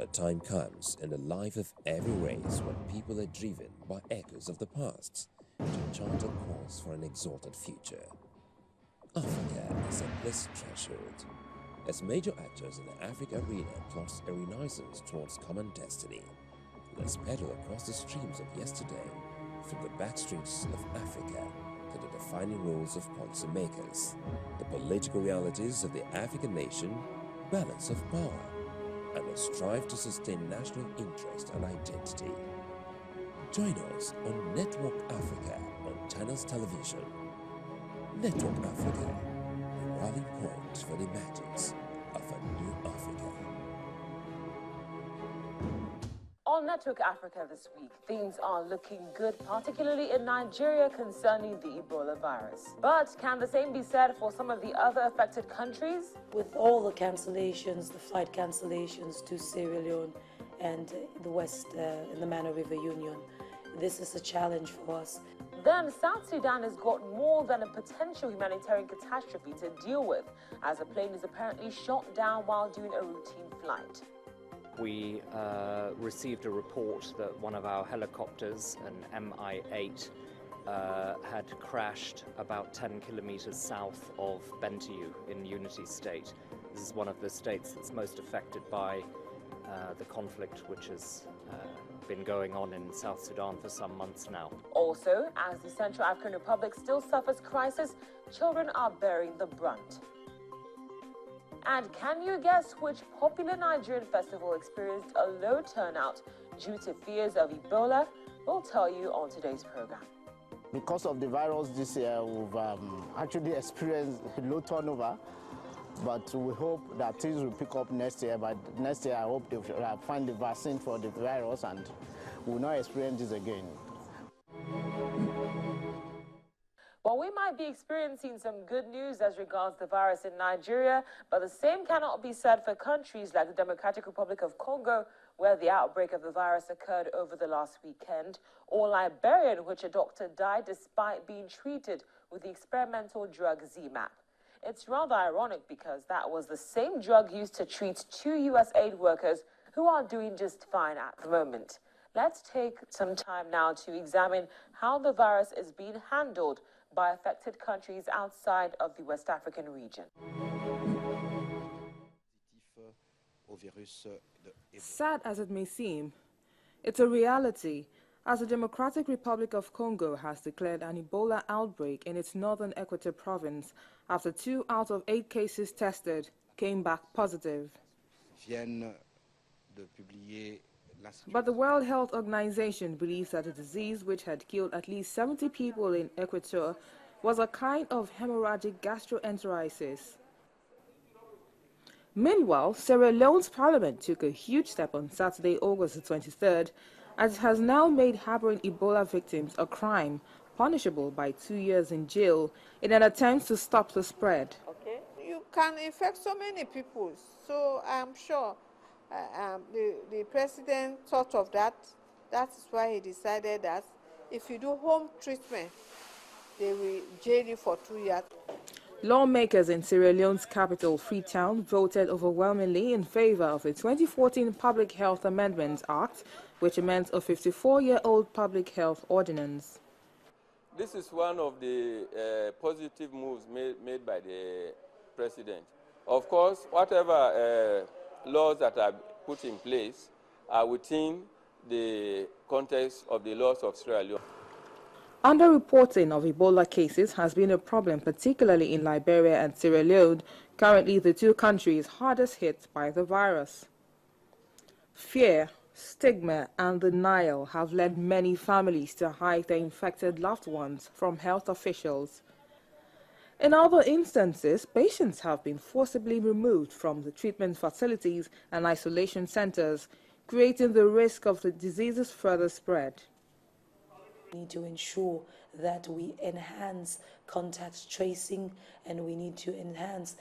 A time comes in the life of every race when people are driven by echoes of the past to chart a course for an exalted future. Africa is a blessed threshold. As major actors in the Africa arena plots a renaissance towards common destiny, let's pedal across the streams of yesterday, from the backstreets of Africa to the defining roles of policymakers, the political realities of the African nation, balance of power, and the strive to sustain national interest and identity. Join us on Network Africa on Channels Television. Network Africa, a rallying point for the emergence of a new Africa. On Network Africa this week, things are looking good, particularly in Nigeria concerning the Ebola virus. But can the same be said for some of the other affected countries? With all the cancellations, the flight cancellations to Sierra Leone and the West in the Mano River Union, this is a challenge for us. Then South Sudan has got more than a potential humanitarian catastrophe to deal with, as a plane is apparently shot down while doing a routine flight. We received a report that one of our helicopters, an Mi-8, had crashed about 10 kilometers south of Bentiu in Unity State. This is one of the states that's most affected by the conflict which has been going on in South Sudan for some months now. Also, as the Central African Republic still suffers crisis, children are bearing the brunt. And can you guess which popular Nigerian festival experienced a low turnout due to fears of Ebola? We'll tell you on today's program. Because of the virus this year, we've actually experienced low turnover, but we hope that things will pick up next year. But next year, I hope they will find the vaccine for the virus and we'll not experience this again. Well, we might be experiencing some good news as regards the virus in Nigeria, but the same cannot be said for countries like the Democratic Republic of Congo, where the outbreak of the virus occurred over the last weekend, or Liberia, in which a doctor died despite being treated with the experimental drug ZMapp. It's rather ironic because that was the same drug used to treat 2 U.S. aid workers who are doing just fine at the moment. Let's take some time now to examine how the virus is being handled by affected countries outside of the West African region. Sad as it may seem, it's a reality, as the Democratic Republic of Congo has declared an Ebola outbreak in its northern Equator province after 2 out of 8 cases tested came back positive. But the World Health Organization believes that the disease, which had killed at least 70 people in Equator, was a kind of hemorrhagic gastroenteritis. Meanwhile, Sierra Leone's parliament took a huge step on Saturday, August the 23rd, as it has now made harboring Ebola victims a crime, punishable by 2 years in jail, in an attempt to stop the spread. Okay. You can infect so many people, so I'm sure the president thought of that. That is why he decided that if you do home treatment, they will jail you for 2 years. Lawmakers in Sierra Leone's capital, Freetown, voted overwhelmingly in favor of the 2014 Public Health Amendments Act, which amends a 54-year-old public health ordinance. This is one of the positive moves made by the president. Of course, whatever laws that are put in place are within the context of the laws of Sierra Leone. Underreporting of Ebola cases has been a problem, particularly in Liberia and Sierra Leone, currently the 2 countries hardest hit by the virus. Fear, stigma and denial have led many families to hide their infected loved ones from health officials. In other instances, patients have been forcibly removed from the treatment facilities and isolation centers, creating the risk of the disease's further spread. We need to ensure that we enhance contact tracing, and we need to enhance